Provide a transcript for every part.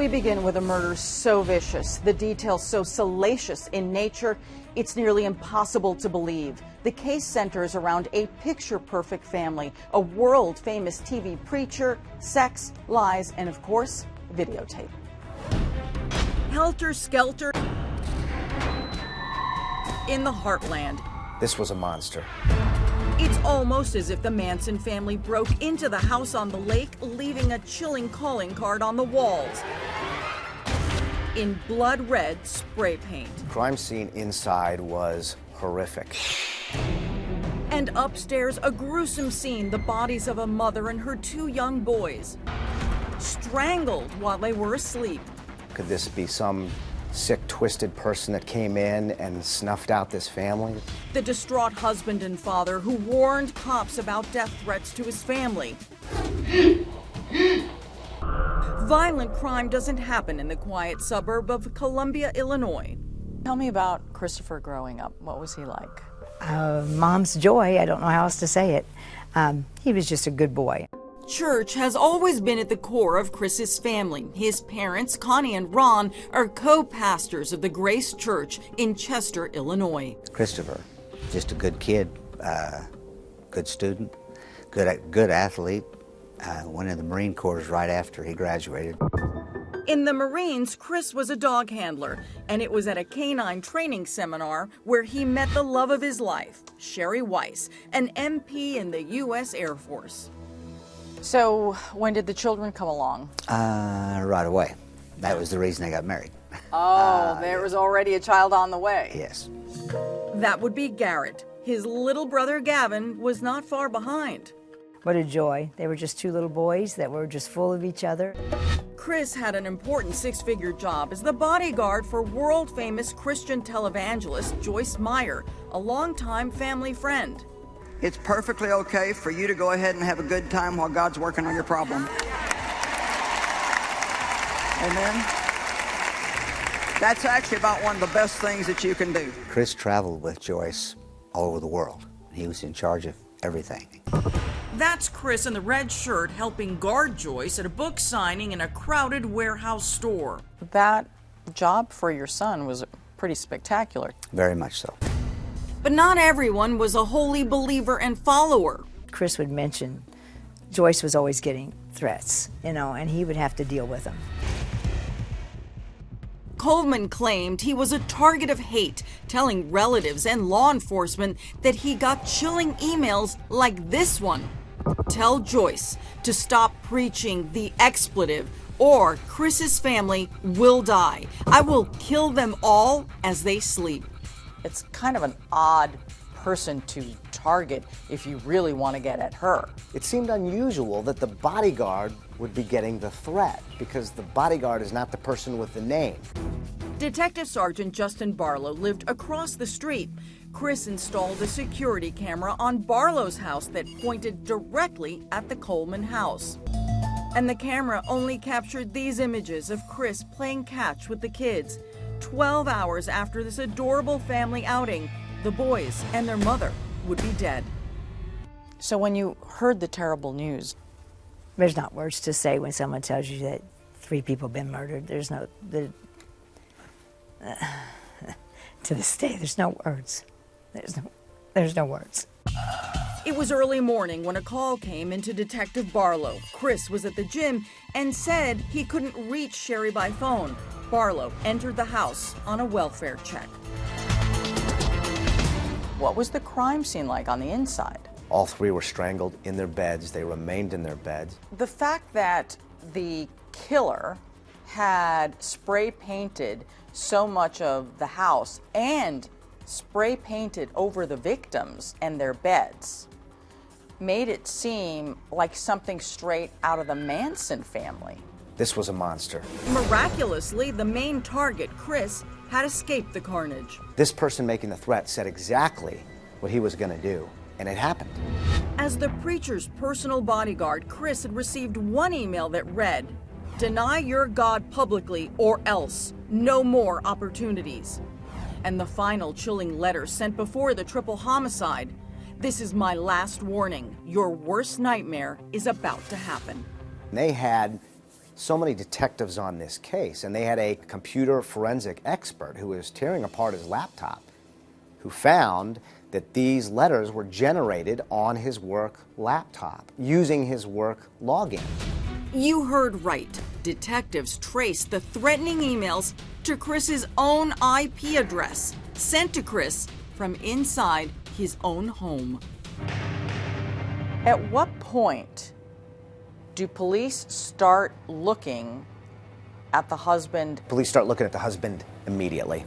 We begin with a murder so vicious, the details so salacious in nature, it's nearly impossible to believe. The case centers around a picture-perfect family, a world-famous TV preacher, sex, lies, and of course, videotape. Helter-skelter in the heartland. This was a monster. It's almost as if the Manson family broke into the house on the lake, leaving a chilling calling card on the walls in blood red spray paint. The crime scene inside was horrific. And upstairs, a gruesome scene, the bodies of a mother and her 2 young boys, strangled while they were asleep. Could this be some sick, twisted person that came in and snuffed out this family? The distraught husband and father who warned cops about death threats to his family. Violent crime doesn't happen in the quiet suburb of Columbia, Illinois. Tell me about Christopher growing up. What was he like? Mom's joy. I don't know how else to say it. He was just a good boy. Church has always been at the core of Chris's family. His parents, Connie and Ron, are co-pastors of the Grace Church in Chester, Illinois. Christopher, just a good kid, good student, good athlete. Went in the Marine Corps right after he graduated. In the Marines, Chris was a dog handler, and it was at a canine training seminar where he met the love of his life, Sherry Weiss, an MP in the U.S. Air Force. So, when did the children come along? Right away. That was the reason they got married. Oh, there was already a child on the way. Yes. That would be Garrett. His little brother Gavin was not far behind. What a joy. They were just 2 little boys that were just full of each other. Chris had an important 6-figure job as the bodyguard for world-famous Christian televangelist Joyce Meyer, a longtime family friend. It's perfectly okay for you to go ahead and have a good time while God's working on your problem. Amen? That's actually about one of the best things that you can do. Chris traveled with Joyce all over the world. He was in charge of everything. That's Chris in the red shirt helping guard Joyce at a book signing in a crowded warehouse store. That job for your son was pretty spectacular. Very much so. But not everyone was a holy believer and follower. Chris would mention Joyce was always getting threats, and he would have to deal with them. Coleman claimed he was a target of hate, telling relatives and law enforcement that he got chilling emails like this one. Tell Joyce to stop preaching the expletive or Chris's family will die. I will kill them all as they sleep. It's kind of an odd person to target if you really want to get at her. It seemed unusual that the bodyguard would be getting the threat, because the bodyguard is not the person with the name. Detective Sergeant Justin Barlow lived across the street. Chris installed a security camera on Barlow's house that pointed directly at the Coleman house. And the camera only captured these images of Chris playing catch with the kids. 12 hours after this adorable family outing, the boys and their mother would be dead. So when you heard the terrible news, There's not words to say when someone tells you that 3 people have been murdered. There's no, to this day, there's no words. There's no words. It was early morning when a call came into Detective Barlow. Chris was at the gym and said he couldn't reach Sherry by phone. Barlow entered the house on a welfare check. What was the crime scene like on the inside? All 3 were strangled in their beds. They remained in their beds. The fact that the killer had spray painted so much of the house and spray painted over the victims and their beds made it seem like something straight out of the Manson family. This was a monster. Miraculously, the main target, Chris, had escaped the carnage. This person making the threat said exactly what he was going to do, and it happened. As the preacher's personal bodyguard, Chris had received one email that read, "Deny your God publicly or else. No more opportunities." And the final chilling letter sent before the triple homicide. "This is my last warning. Your worst nightmare is about to happen." They had so many detectives on this case, and they had a computer forensic expert who was tearing apart his laptop, who found that these letters were generated on his work laptop using his work login. You heard right. Detectives traced the threatening emails to Chris's own IP address, sent to Chris from inside his own home. At what point do police start looking at the husband? Police start looking at the husband immediately.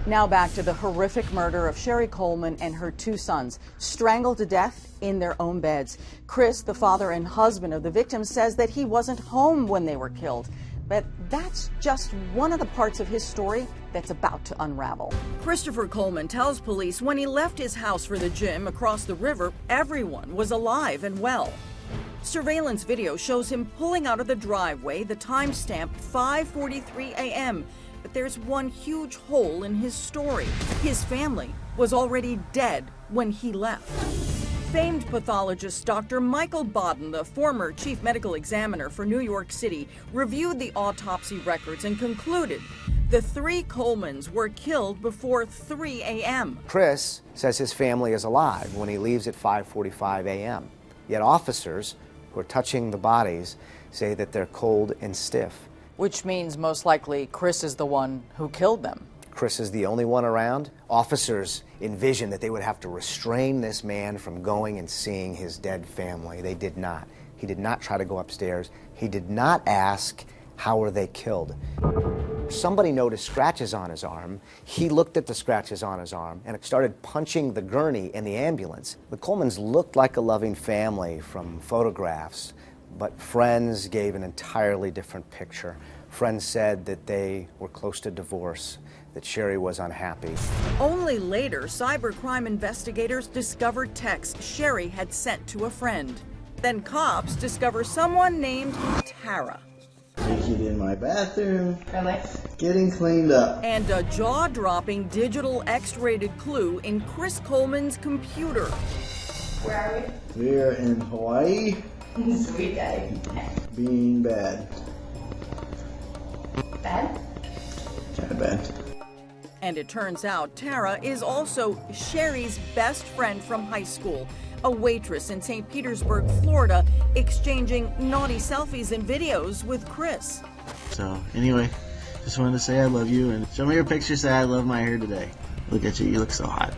Now back to the horrific murder of Sherry Coleman and her 2 sons, strangled to death in their own beds. Chris, the father and husband of the victims, says that he wasn't home when they were killed. But that's just one of the parts of his story that's about to unravel. Christopher Coleman tells police when he left his house for the gym across the river, everyone was alive and well. Surveillance video shows him pulling out of the driveway, the time stamped 5:43 a.m. But there's one huge hole in his story. His family was already dead when he left. Famed pathologist Dr. Michael Baden, the former chief medical examiner for New York City, reviewed the autopsy records and concluded the 3 Colemans were killed before 3 a.m. Chris says his family is alive when he leaves at 5:45 a.m. Yet officers who are touching the bodies say that they're cold and stiff. Which means most likely Chris is the one who killed them. Chris is the only one around. Officers envisioned that they would have to restrain this man from going and seeing his dead family. They did not. He did not try to go upstairs. He did not ask, how were they killed? Somebody noticed scratches on his arm. He looked at the scratches on his arm and started punching the gurney in the ambulance. The Colemans looked like a loving family from photographs, but friends gave an entirely different picture. Friends said that they were close to divorce, that Sherry was unhappy. Only later, cybercrime investigators discovered texts Sherry had sent to a friend. Then cops discover someone named Tara. Naked in my bathroom, getting cleaned up. And a jaw-dropping digital X-rated clue in Chris Coleman's computer. Where are we? We're in Hawaii. Sweet daddy. Being bad. Bad? Kinda bad. And it turns out Tara is also Sherry's best friend from high school, a waitress in St. Petersburg, Florida, exchanging naughty selfies and videos with Chris. So, anyway, just wanted to say I love you and show me your picture, say I love my hair today. Look at you look so hot.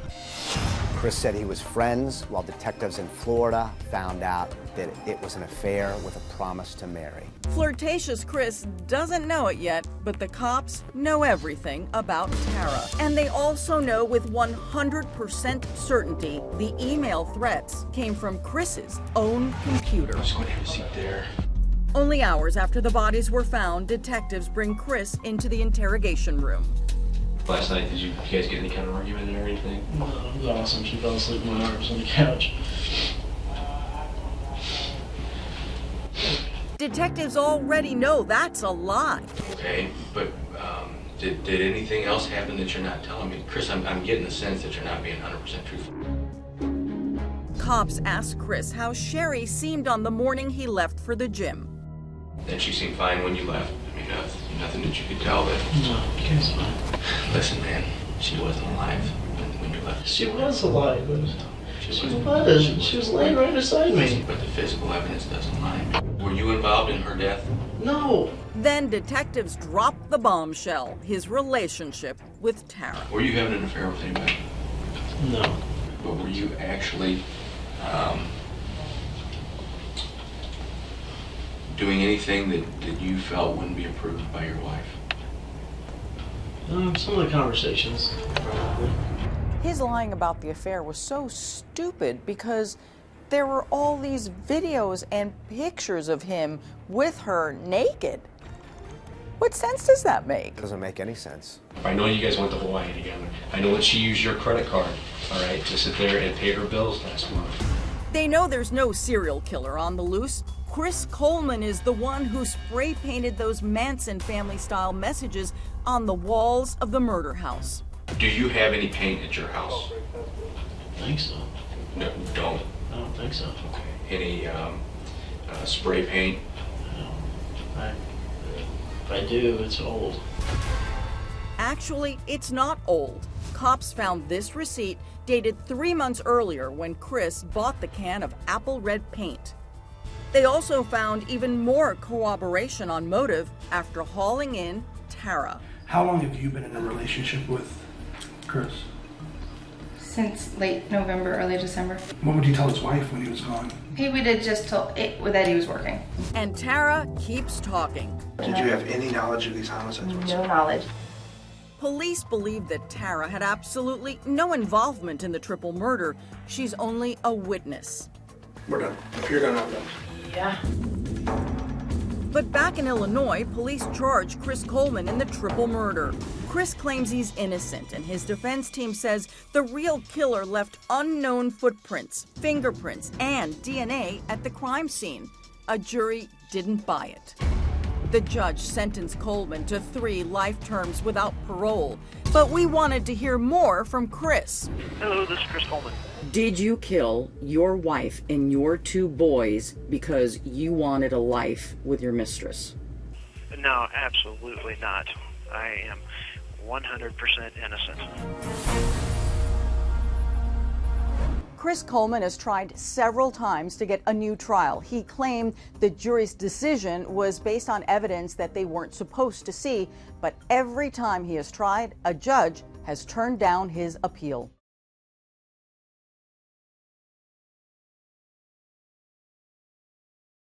Chris said he was friends while detectives in Florida found out that it was an affair with a promise to marry. Flirtatious Chris doesn't know it yet, but the cops know everything about Tara. And they also know with 100% certainty the email threats came from Chris's own computer. I'm just going to have a seat there. Only hours after the bodies were found, detectives bring Chris into the interrogation room. Last night, did you guys get any kind of argument or anything? No, it was awesome. She fell asleep in my arms on the couch. Detectives already know that's a lie. Okay, but did anything else happen that you're not telling me? Chris, I'm getting the sense that you're not being 100% truthful. Cops asked Chris how Sherry seemed on the morning he left for the gym. Then she seemed fine when you left. I mean, nothing that you could tell that. No, she was fine. Listen, man, she wasn't alive when you left. She was alive. She wasn't. was. She was laying right beside me. But the physical evidence doesn't lie. Were you involved in her death? No. Then detectives dropped the bombshell, his relationship with Tara. Were you having an affair with anybody? No. But were you actually doing anything that you felt wouldn't be approved by your wife? Some of the conversations, probably. His lying about the affair was so stupid because there were all these videos and pictures of him with her naked. What sense does that make? It doesn't make any sense. I know you guys went to Hawaii together. I know that she used your credit card, all right, to sit there and pay her bills last month. They know there's no serial killer on the loose. Chris Coleman is the one who spray painted those Manson family-style messages on the walls of the murder house. Do you have any paint at your house? I think so. No, don't. I don't think so. Any spray paint? If I do, it's old. Actually, it's not old. Cops found this receipt dated 3 months earlier when Chris bought the can of apple red paint. They also found even more corroboration on motive after hauling in Tara. How long have you been in a relationship with Chris? Since late November, early December. What would you tell his wife when he was gone? We did just tell it that he was working. And Tara keeps talking. Did you have any knowledge of these homicides? No knowledge. Police believe that Tara had absolutely no involvement in the triple murder. She's only a witness. We're done. If you're done, I'm done. Yeah. But back in Illinois, police charge Chris Coleman in the triple murder. Chris claims he's innocent, and his defense team says the real killer left unknown footprints, fingerprints, and DNA at the crime scene. A jury didn't buy it. The judge sentenced Coleman to 3 life terms without parole. But we wanted to hear more from Chris. Hello, this is Chris Coleman. Did you kill your wife and your 2 boys because you wanted a life with your mistress? No, absolutely not. I am 100% innocent. Chris Coleman has tried several times to get a new trial. He claimed the jury's decision was based on evidence that they weren't supposed to see, but every time he has tried, a judge has turned down his appeal.